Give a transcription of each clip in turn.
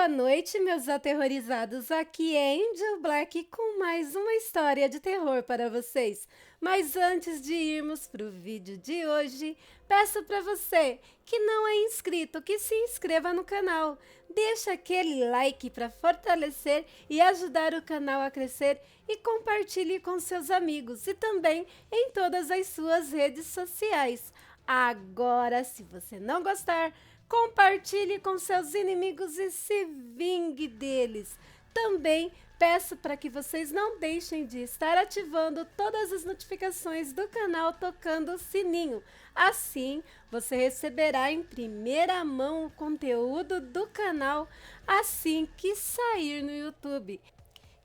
Boa noite, meus aterrorizados. Aqui é Angel Black com mais uma história de terror para vocês. Mas antes de irmos para o vídeo de hoje, peço para você que não é inscrito que se inscreva no canal. Deixa aquele like para fortalecer e ajudar o canal a crescer e compartilhe com seus amigos e também em todas as suas redes sociais. Agora, se você não gostar, compartilhe com seus inimigos e se vingue deles. Também peço para que vocês não deixem de estar ativando todas as notificações do canal tocando o sininho. Assim, você receberá em primeira mão o conteúdo do canal assim que sair no YouTube.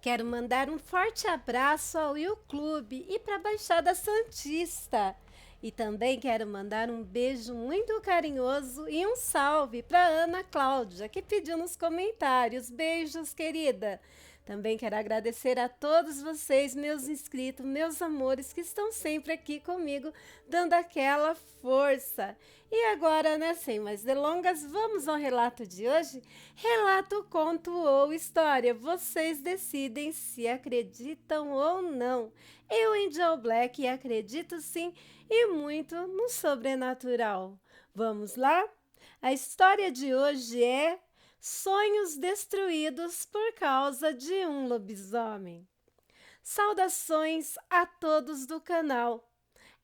Quero mandar um forte abraço ao Will Clube e para a Baixada Santista. E também quero mandar um beijo muito carinhoso e um salve para Ana Cláudia, que pediu nos comentários. Beijos, querida! Também quero agradecer a todos vocês, meus inscritos, meus amores, que estão sempre aqui comigo, dando aquela força. E agora, sem mais delongas, vamos ao relato de hoje? Relato, conto ou história. Vocês decidem se acreditam ou não. Eu, Angel Black, acredito sim e muito no sobrenatural. Vamos lá? A história de hoje é Sonhos Destruídos por Causa de um Lobisomem. Saudações a todos do canal.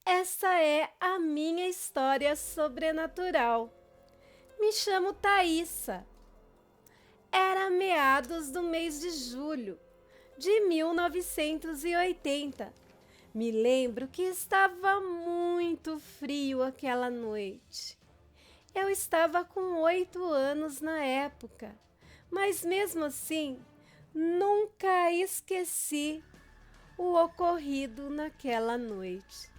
Essa é a minha história sobrenatural. Me chamo Thaísa. Era meados do mês de julho de 1980. Me lembro que estava muito frio aquela noite. Eu estava com 8 anos na época, mas mesmo assim, nunca esqueci o ocorrido naquela noite.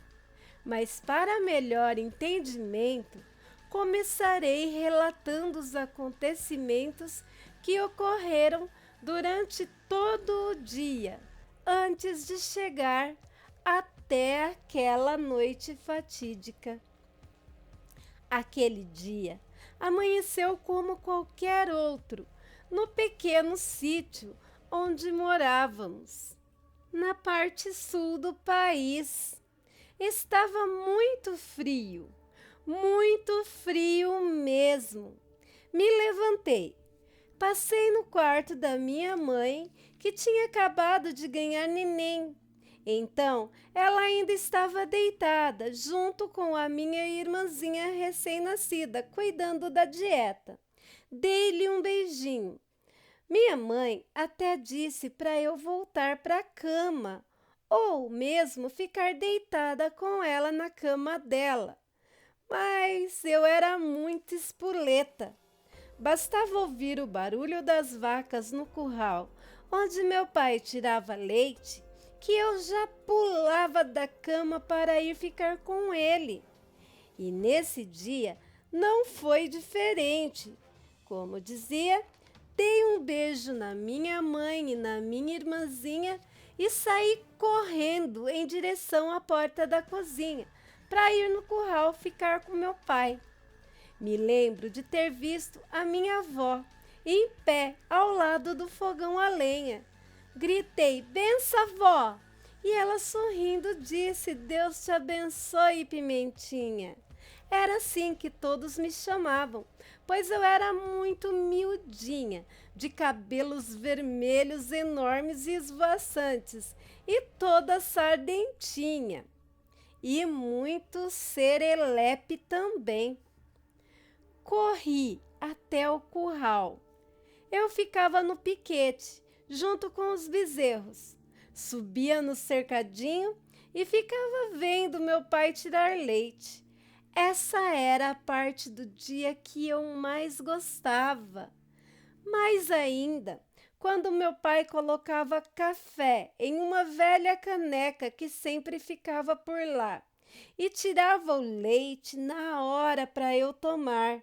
Mas para melhor entendimento, começarei relatando os acontecimentos que ocorreram durante todo o dia, antes de chegar até aquela noite fatídica. Aquele dia amanheceu como qualquer outro, no pequeno sítio onde morávamos, na parte sul do país. Estava muito frio mesmo. Me levantei, passei no quarto da minha mãe, que tinha acabado de ganhar neném. Então, ela ainda estava deitada, junto com a minha irmãzinha recém-nascida, cuidando da dieta. Dei-lhe um beijinho. Minha mãe até disse para eu voltar para a cama, ou mesmo ficar deitada com ela na cama dela. Mas eu era muito espoleta. Bastava ouvir o barulho das vacas no curral, onde meu pai tirava leite, que eu já pulava da cama para ir ficar com ele. E nesse dia não foi diferente. Como dizia, dei um beijo na minha mãe e na minha irmãzinha e saí correndo em direção à porta da cozinha para ir no curral ficar com meu pai. Me lembro de ter visto a minha avó em pé ao lado do fogão a lenha. Gritei, benção, avó! E ela sorrindo disse, Deus te abençoe, Pimentinha. Era assim que todos me chamavam, pois eu era muito miudinha, de cabelos vermelhos enormes e esvoaçantes, e toda sardentinha, e muito serelepe também. Corri até o curral. Eu ficava no piquete, junto com os bezerros. Subia no cercadinho e ficava vendo meu pai tirar leite. Essa era a parte do dia que eu mais gostava. Mais ainda, quando meu pai colocava café em uma velha caneca que sempre ficava por lá e tirava o leite na hora para eu tomar.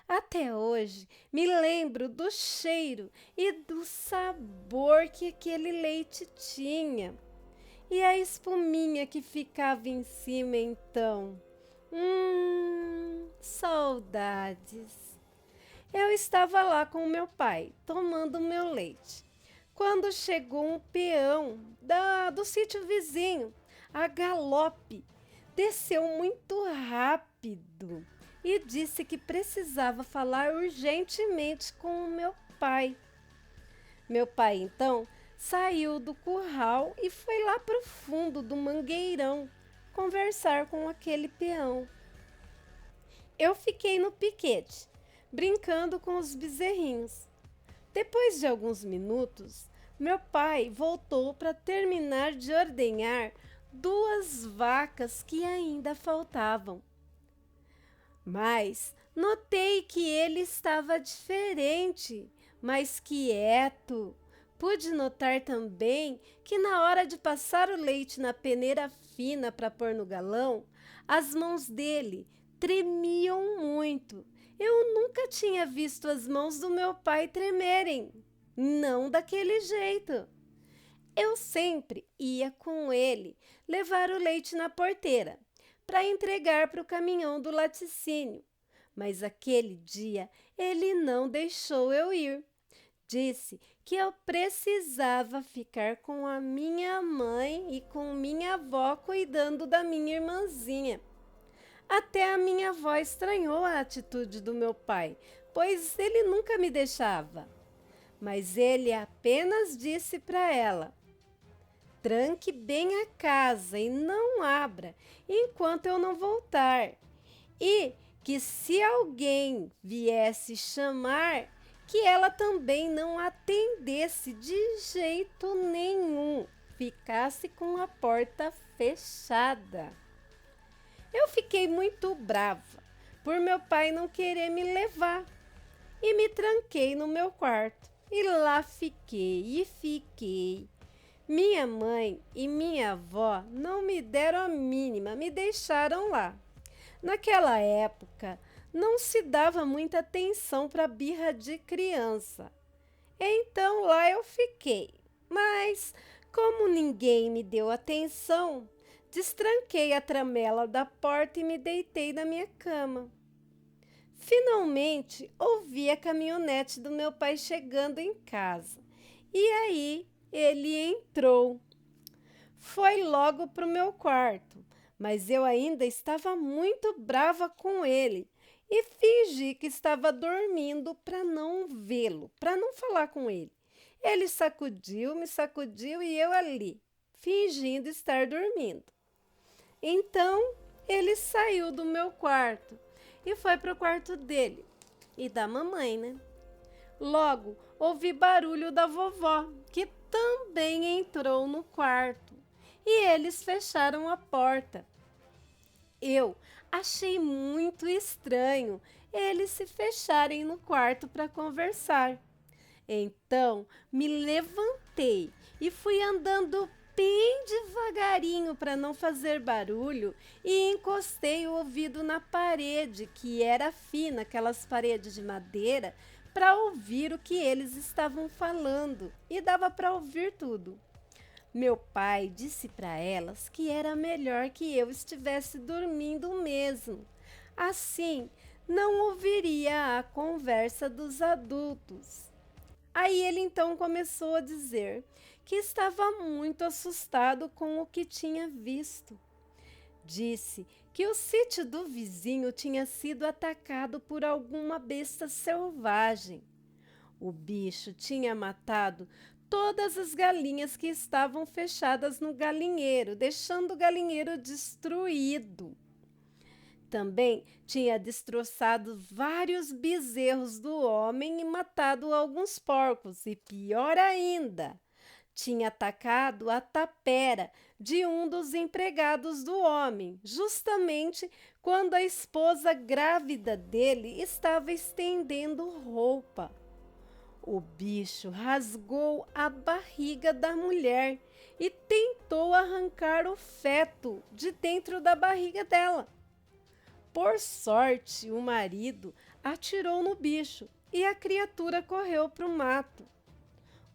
Até hoje me lembro do cheiro e do sabor que aquele leite tinha. E a espuminha que ficava em cima então. Saudades. Eu estava lá com meu pai, tomando meu leite, quando chegou um peão do sítio vizinho, a galope. Desceu muito rápido e disse que precisava falar urgentemente com o meu pai. Meu pai, então, saiu do curral e foi lá para o fundo do mangueirão conversar com aquele peão. Eu fiquei no piquete, brincando com os bezerrinhos. Depois de alguns minutos, meu pai voltou para terminar de ordenhar 2 vacas que ainda faltavam. Mas notei que ele estava diferente, mais quieto. Pude notar também que na hora de passar o leite na peneira fina para pôr no galão, as mãos dele tremiam muito. Eu nunca tinha visto as mãos do meu pai tremerem, não daquele jeito. Eu sempre ia com ele levar o leite na porteira para entregar para o caminhão do laticínio, mas aquele dia ele não deixou eu ir. Disse que eu precisava ficar com a minha mãe e com minha avó cuidando da minha irmãzinha. Até a minha avó estranhou a atitude do meu pai, pois ele nunca me deixava. Mas ele apenas disse para ela: tranque bem a casa e não abra enquanto eu não voltar. E que se alguém viesse chamar, que ela também não atendesse de jeito nenhum, ficasse com a porta fechada. Eu fiquei muito brava por meu pai não querer me levar e me tranquei no meu quarto. E lá fiquei. Minha mãe e minha avó não me deram a mínima, me deixaram lá. Naquela época, não se dava muita atenção para birra de criança. Então lá eu fiquei. Mas, como ninguém me deu atenção, destranquei a tramela da porta e me deitei na minha cama. Finalmente, ouvi a caminhonete do meu pai chegando em casa. E aí, ele entrou. Foi logo para o meu quarto, mas eu ainda estava muito brava com ele e fingi que estava dormindo para não vê-lo, para não falar com ele. Ele me sacudiu e eu ali, fingindo estar dormindo. Então, ele saiu do meu quarto e foi para o quarto dele e da mamãe, né? Logo, ouvi barulho da vovó, que também entrou no quarto, e eles fecharam a porta. Eu achei muito estranho eles se fecharem no quarto para conversar. Então, me levantei e fui andando bem devagarinho para não fazer barulho e encostei o ouvido na parede, que era fina, aquelas paredes de madeira, para ouvir o que eles estavam falando, e dava para ouvir tudo. Meu pai disse para elas que era melhor que eu estivesse dormindo mesmo. Assim, não ouviria a conversa dos adultos. Aí ele então começou a dizer que estava muito assustado com o que tinha visto. Disse que o sítio do vizinho tinha sido atacado por alguma besta selvagem. O bicho tinha matado todas as galinhas que estavam fechadas no galinheiro, deixando o galinheiro destruído. Também tinha destroçado vários bezerros do homem e matado alguns porcos. E pior ainda, tinha atacado a tapera de um dos empregados do homem, justamente quando a esposa grávida dele estava estendendo roupa. O bicho rasgou a barriga da mulher e tentou arrancar o feto de dentro da barriga dela. Por sorte, o marido atirou no bicho e a criatura correu para o mato.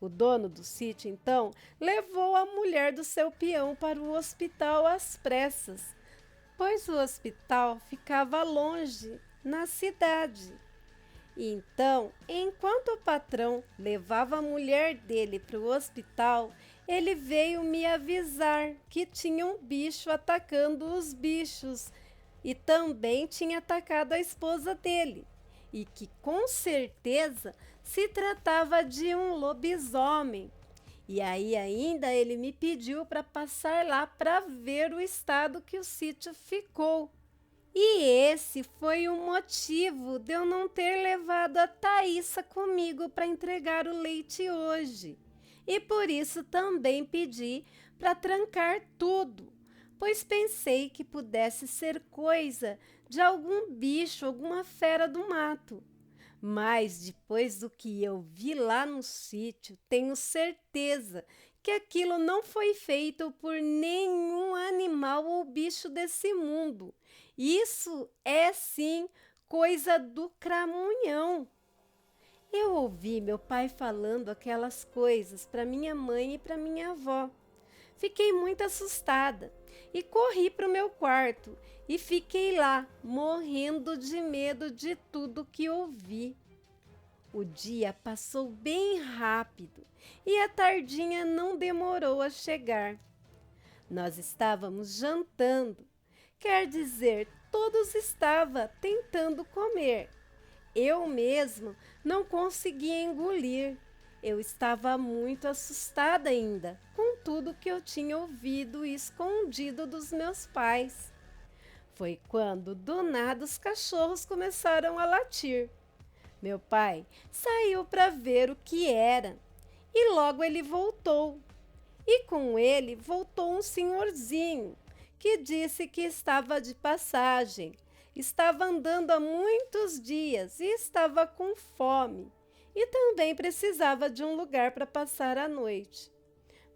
O dono do sítio, então, levou a mulher do seu peão para o hospital às pressas, pois o hospital ficava longe, na cidade. Então, enquanto o patrão levava a mulher dele para o hospital, ele veio me avisar que tinha um bicho atacando os bichos e também tinha atacado a esposa dele, e que com certeza se tratava de um lobisomem. E aí ainda ele me pediu para passar lá para ver o estado que o sítio ficou. E esse foi o motivo de eu não ter levado a Thaísa comigo para entregar o leite hoje. E por isso também pedi para trancar tudo, pois pensei que pudesse ser coisa de algum bicho, alguma fera do mato. Mas depois do que eu vi lá no sítio, tenho certeza que aquilo não foi feito por nenhum animal ou bicho desse mundo. Isso é sim coisa do cramunhão. Eu ouvi meu pai falando aquelas coisas para minha mãe e para minha avó. Fiquei muito assustada e corri para o meu quarto e fiquei lá, morrendo de medo de tudo que ouvi. O dia passou bem rápido e a tardinha não demorou a chegar. Nós estávamos jantando, quer dizer, todos estavam tentando comer. Eu mesmo não conseguia engolir. Eu estava muito assustada ainda com tudo que eu tinha ouvido e escondido dos meus pais. Foi quando do nada os cachorros começaram a latir. Meu pai saiu para ver o que era e logo ele voltou. E com ele voltou um senhorzinho que disse que estava de passagem, estava andando há muitos dias e estava com fome e também precisava de um lugar para passar a noite.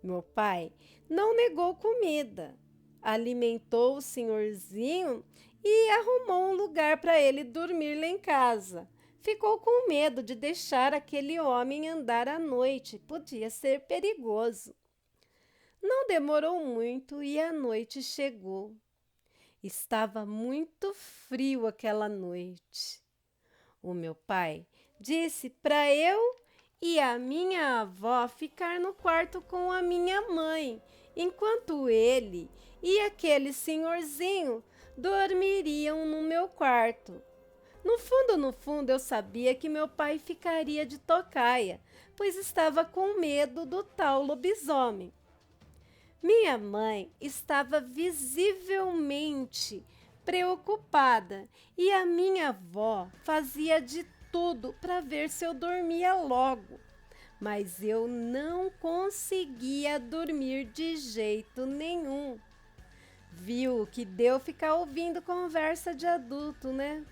Meu pai não negou comida, alimentou o senhorzinho e arrumou um lugar para ele dormir lá em casa. Ficou com medo de deixar aquele homem andar à noite, podia ser perigoso. Não demorou muito e a noite chegou. Estava muito frio aquela noite. O meu pai disse para eu e a minha avó ficar no quarto com a minha mãe, enquanto ele e aquele senhorzinho dormiriam no meu quarto. No fundo, eu sabia que meu pai ficaria de tocaia, pois estava com medo do tal lobisomem. Minha mãe estava visivelmente preocupada e a minha avó fazia de tudo para ver se eu dormia logo. Mas eu não conseguia dormir de jeito nenhum. Viu que deu ficar ouvindo conversa de adulto, né?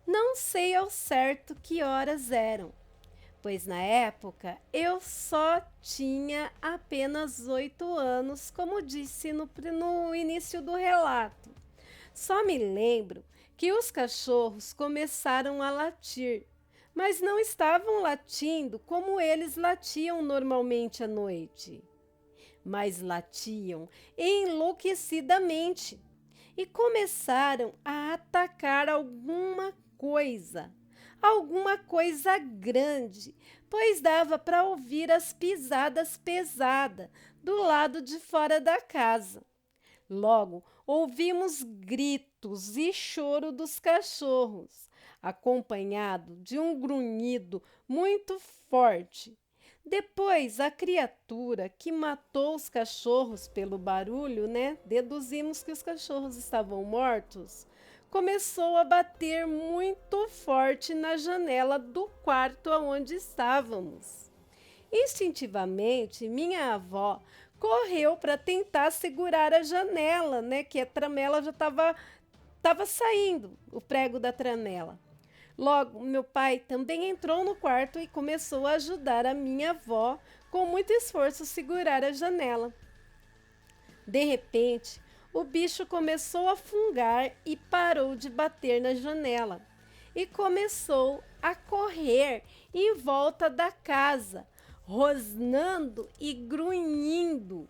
Não sei ao certo que horas eram, pois na época eu só tinha apenas 8 anos, como disse no início do relato. Só me lembro que os cachorros começaram a latir, mas não estavam latindo como eles latiam normalmente à noite, mas latiam enlouquecidamente e começaram a atacar alguma coisa grande, pois dava para ouvir as pisadas pesadas do lado de fora da casa. Logo, ouvimos gritos e choro dos cachorros, acompanhado de um grunhido muito forte. Depois, a criatura que matou os cachorros pelo barulho, né? Deduzimos que os cachorros estavam mortos. Começou a bater muito forte na janela do quarto onde estávamos. Instintivamente, minha avó correu para tentar segurar a janela, né? Que a tramela já estava saindo, o prego da tramela. Logo, meu pai também entrou no quarto e começou a ajudar a minha avó, com muito esforço, a segurar a janela. De repente, o bicho começou a fungar e parou de bater na janela. E começou a correr em volta da casa, rosnando e grunhindo.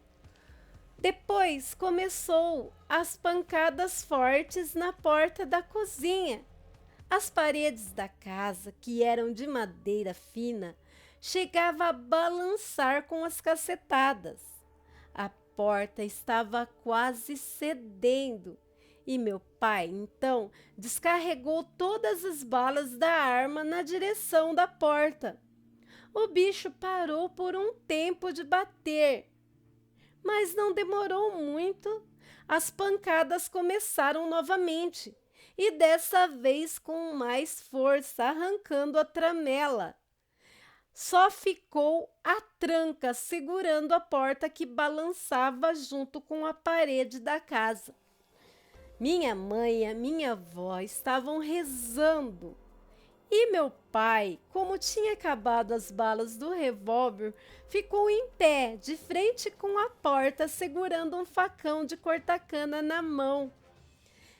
Depois começou as pancadas fortes na porta da cozinha. As paredes da casa, que eram de madeira fina, chegavam a balançar com as cacetadas. A porta estava quase cedendo e meu pai, então, descarregou todas as balas da arma na direção da porta. O bicho parou por um tempo de bater, mas não demorou muito. As pancadas começaram novamente e dessa vez com mais força, arrancando a tramela. Só ficou a tranca segurando a porta que balançava junto com a parede da casa. Minha mãe e a minha avó estavam rezando. E meu pai, como tinha acabado as balas do revólver, ficou em pé, de frente com a porta, segurando um facão de cortar cana na mão.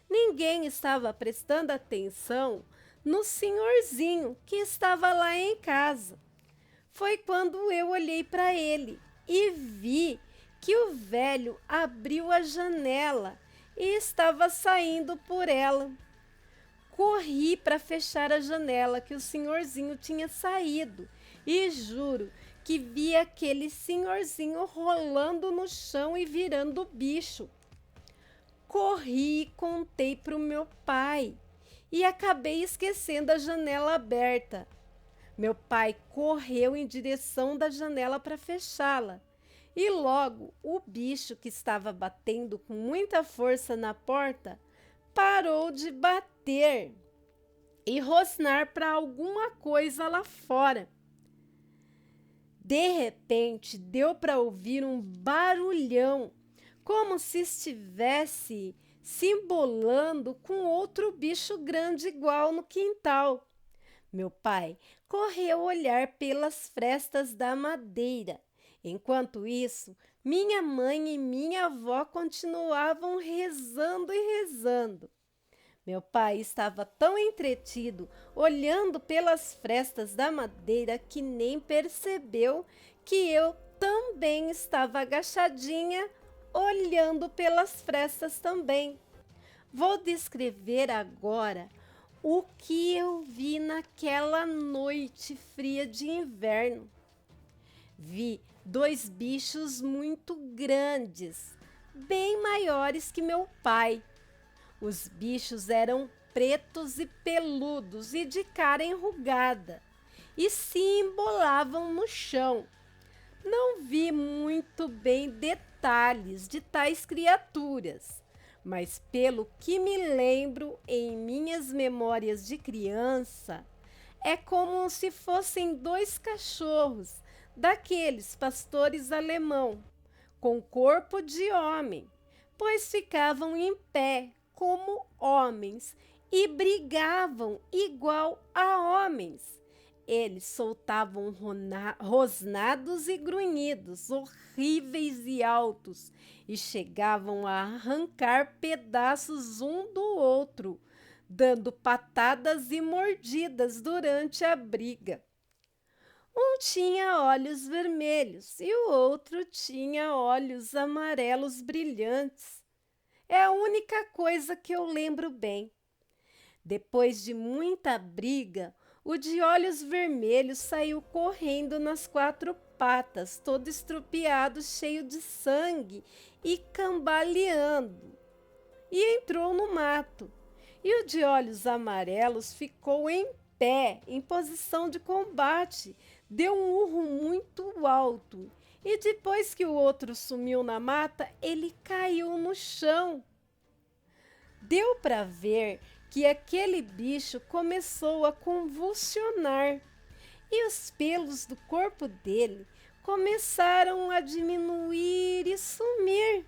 Ninguém estava prestando atenção no senhorzinho que estava lá em casa. Foi quando eu olhei para ele e vi que o velho abriu a janela e estava saindo por ela. Corri para fechar a janela que o senhorzinho tinha saído e juro que vi aquele senhorzinho rolando no chão e virando bicho. Corri e contei para o meu pai e acabei esquecendo a janela aberta. Meu pai correu em direção da janela para fechá-la e logo o bicho que estava batendo com muita força na porta parou de bater e rosnar para alguma coisa lá fora. De repente, deu para ouvir um barulhão, como se estivesse se embolando com outro bicho grande igual no quintal. Meu pai correu olhar pelas frestas da madeira. Enquanto isso, minha mãe e minha avó continuavam rezando e rezando. Meu pai estava tão entretido, olhando pelas frestas da madeira, que nem percebeu que eu também estava agachadinha, olhando pelas frestas também. Vou descrever agora o que eu vi naquela noite fria de inverno. Vi 2 bichos muito grandes, bem maiores que meu pai. Os bichos eram pretos e peludos e de cara enrugada e se embolavam no chão. Não vi muito bem detalhes de tais criaturas, mas pelo que me lembro em minhas memórias de criança, é como se fossem 2 cachorros, daqueles pastores alemão, com corpo de homem, pois ficavam em pé como homens e brigavam igual a homens. Eles soltavam rosnados e grunhidos horríveis e altos e chegavam a arrancar pedaços um do outro, dando patadas e mordidas durante a briga. Um tinha olhos vermelhos e o outro tinha olhos amarelos brilhantes. É a única coisa que eu lembro bem. Depois de muita briga, o de olhos vermelhos saiu correndo nas 4 patas, todo estrupiado, cheio de sangue e cambaleando, e entrou no mato. E o de olhos amarelos ficou em pé, em posição de combate, deu um urro muito alto. E depois que o outro sumiu na mata, ele caiu no chão. Deu para ver que aquele bicho começou a convulsionar e os pelos do corpo dele começaram a diminuir e sumir.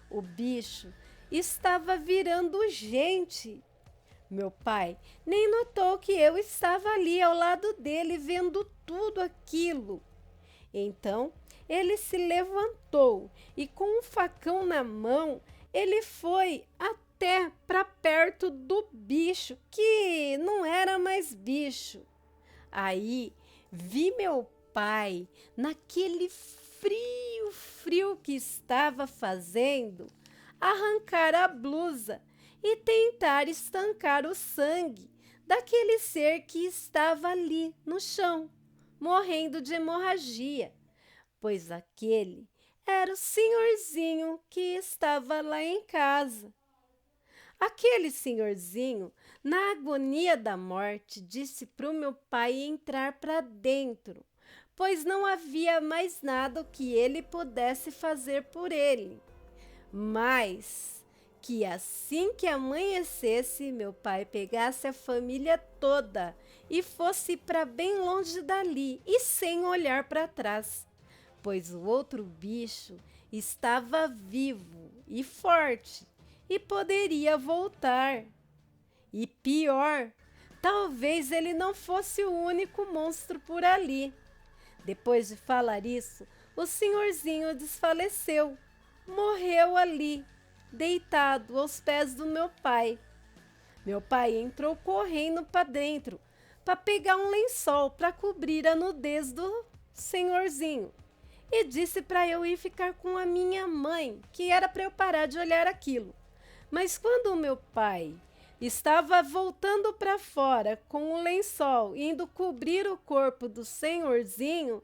O bicho estava virando gente. Meu pai nem notou que eu estava ali ao lado dele vendo tudo aquilo. Então ele se levantou e com um facão na mão ele foi até para perto do bicho, que não era mais bicho. Aí vi meu pai, naquele frio que estava fazendo, arrancar a blusa e tentar estancar o sangue, daquele ser que estava ali no chão, morrendo de hemorragia, pois aquele era o senhorzinho que estava lá em casa. Aquele senhorzinho, na agonia da morte, disse para o meu pai entrar para dentro, pois não havia mais nada que ele pudesse fazer por ele. Mas que assim que amanhecesse, meu pai pegasse a família toda e fosse para bem longe dali e sem olhar para trás, pois o outro bicho estava vivo e forte e poderia voltar. E pior, talvez ele não fosse o único monstro por ali. Depois de falar isso, o senhorzinho desfaleceu, morreu ali, deitado aos pés do meu pai. Meu pai entrou correndo para dentro para pegar um lençol para cobrir a nudez do senhorzinho e disse para eu ir ficar com a minha mãe, que era para eu parar de olhar aquilo. Mas quando o meu pai estava voltando para fora com o lençol, indo cobrir o corpo do senhorzinho,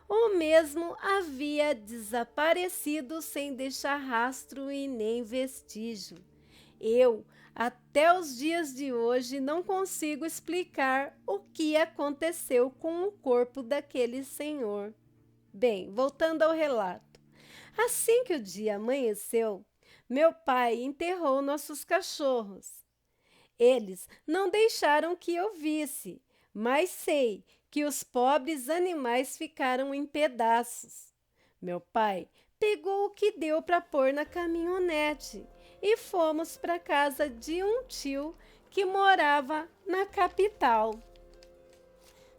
o mesmo havia desaparecido sem deixar rastro e nem vestígio. Eu, até os dias de hoje, não consigo explicar o que aconteceu com o corpo daquele senhor. Bem, voltando ao relato. Assim que o dia amanheceu, meu pai enterrou nossos cachorros. Eles não deixaram que eu visse, mas sei que os pobres animais ficaram em pedaços. Meu pai pegou o que deu para pôr na caminhonete e fomos para casa de um tio que morava na capital.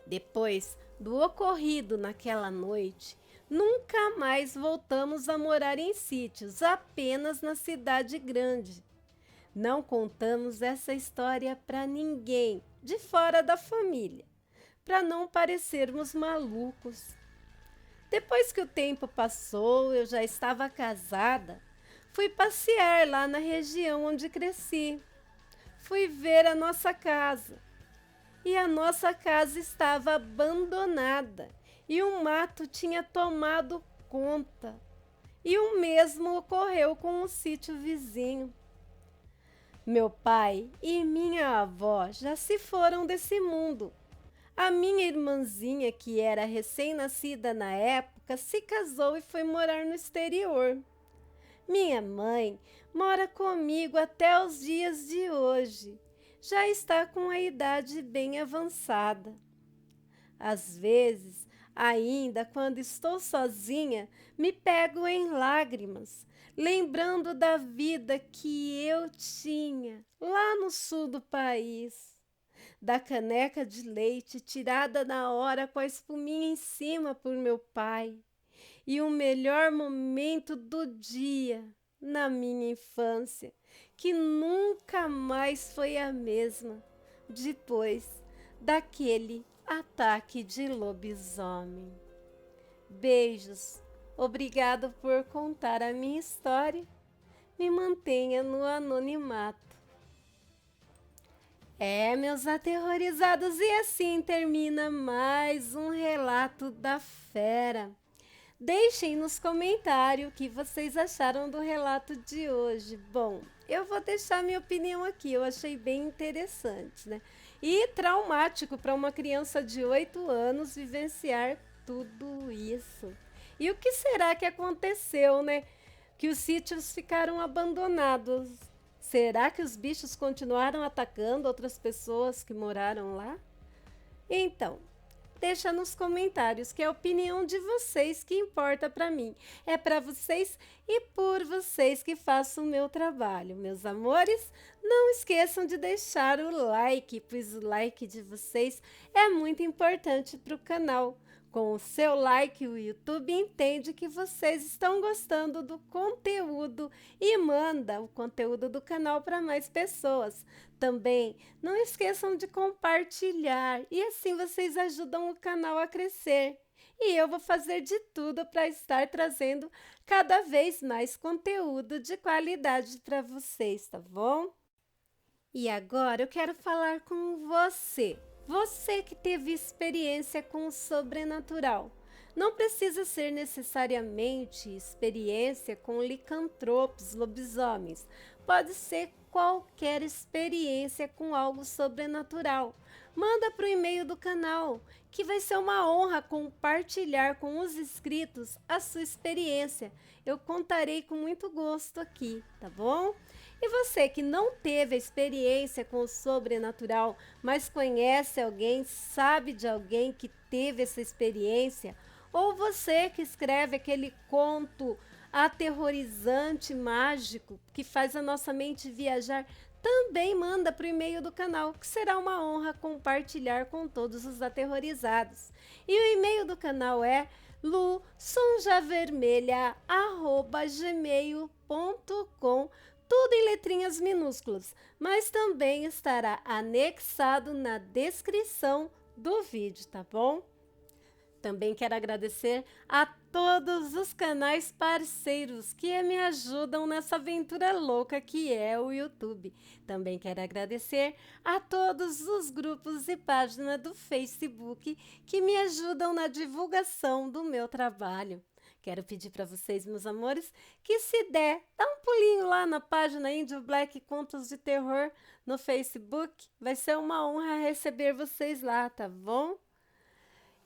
Depois do ocorrido naquela noite, nunca mais voltamos a morar em sítios, apenas na cidade grande. Não contamos essa história para ninguém de fora da família, para não parecermos malucos. Depois que o tempo passou, eu já estava casada, fui passear lá na região onde cresci. Fui ver a nossa casa. E a nossa casa estava abandonada e o mato tinha tomado conta. E o mesmo ocorreu com o sítio vizinho. Meu pai e minha avó já se foram desse mundo. A minha irmãzinha, que era recém-nascida na época, se casou e foi morar no exterior. Minha mãe mora comigo até os dias de hoje. Já está com a idade bem avançada. Às vezes, ainda quando estou sozinha, me pego em lágrimas, lembrando da vida que eu tinha lá no sul do país, da caneca de leite tirada na hora com a espuminha em cima por meu pai, e o melhor momento do dia na minha infância, que nunca mais foi a mesma depois daquele ataque de lobisomem. Beijos, obrigado por contar a minha história. Me mantenha no anonimato. Meus aterrorizados, e assim termina mais um relato da fera. Deixem nos comentários o que vocês acharam do relato de hoje. Bom, eu vou deixar minha opinião aqui, eu achei bem interessante, né? E traumático para uma criança de 8 anos vivenciar tudo isso. E o que será que aconteceu, né? Que os sítios ficaram abandonados. Será que os bichos continuaram atacando outras pessoas que moraram lá? Então, deixa nos comentários, que é a opinião de vocês que importa para mim. É para vocês e por vocês que faço o meu trabalho. Meus amores, não esqueçam de deixar o like, pois o like de vocês é muito importante para o canal. Com o seu like, o YouTube entende que vocês estão gostando do conteúdo e manda o conteúdo do canal para mais pessoas. Também não esqueçam de compartilhar e assim vocês ajudam o canal a crescer. E eu vou fazer de tudo para estar trazendo cada vez mais conteúdo de qualidade para vocês, tá bom? E agora eu quero falar com você. Você que teve experiência com o sobrenatural. Não precisa ser necessariamente experiência com licantropos, lobisomens. Pode ser qualquer experiência com algo sobrenatural. Manda para o e-mail do canal, que vai ser uma honra compartilhar com os inscritos a sua experiência. Eu contarei com muito gosto aqui, tá bom? E você que não teve a experiência com o sobrenatural, mas conhece alguém, sabe de alguém que teve essa experiência, ou você que escreve aquele conto aterrorizante, mágico, que faz a nossa mente viajar, também manda para o e-mail do canal, que será uma honra compartilhar com todos os aterrorizados. E o e-mail do canal é lu.sonjavermelha@gmail.com, tudo em letrinhas minúsculas, mas também estará anexado na descrição do vídeo, tá bom? Também quero agradecer a todos os canais parceiros que me ajudam nessa aventura louca que é o YouTube. Também quero agradecer a todos os grupos e páginas do Facebook que me ajudam na divulgação do meu trabalho. Quero pedir para vocês, meus amores, que se der, dá um pulinho lá na página Índio Black Contos de Terror no Facebook. Vai ser uma honra receber vocês lá, tá bom?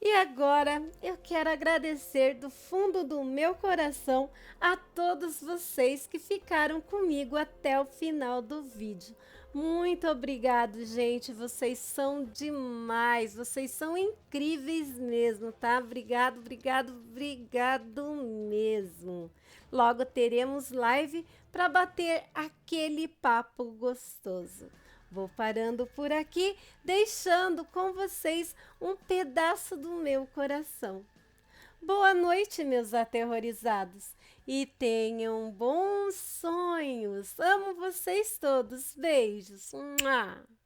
E agora eu quero agradecer do fundo do meu coração a todos vocês que ficaram comigo até o final do vídeo. Muito obrigado, gente. Vocês são demais. Vocês são incríveis mesmo, tá? Obrigado, obrigado, obrigado mesmo. Logo teremos live para bater aquele papo gostoso. Vou parando por aqui, deixando com vocês um pedaço do meu coração. Boa noite, meus aterrorizados, e tenham bons sonhos. Amo vocês todos. Beijos. Mua!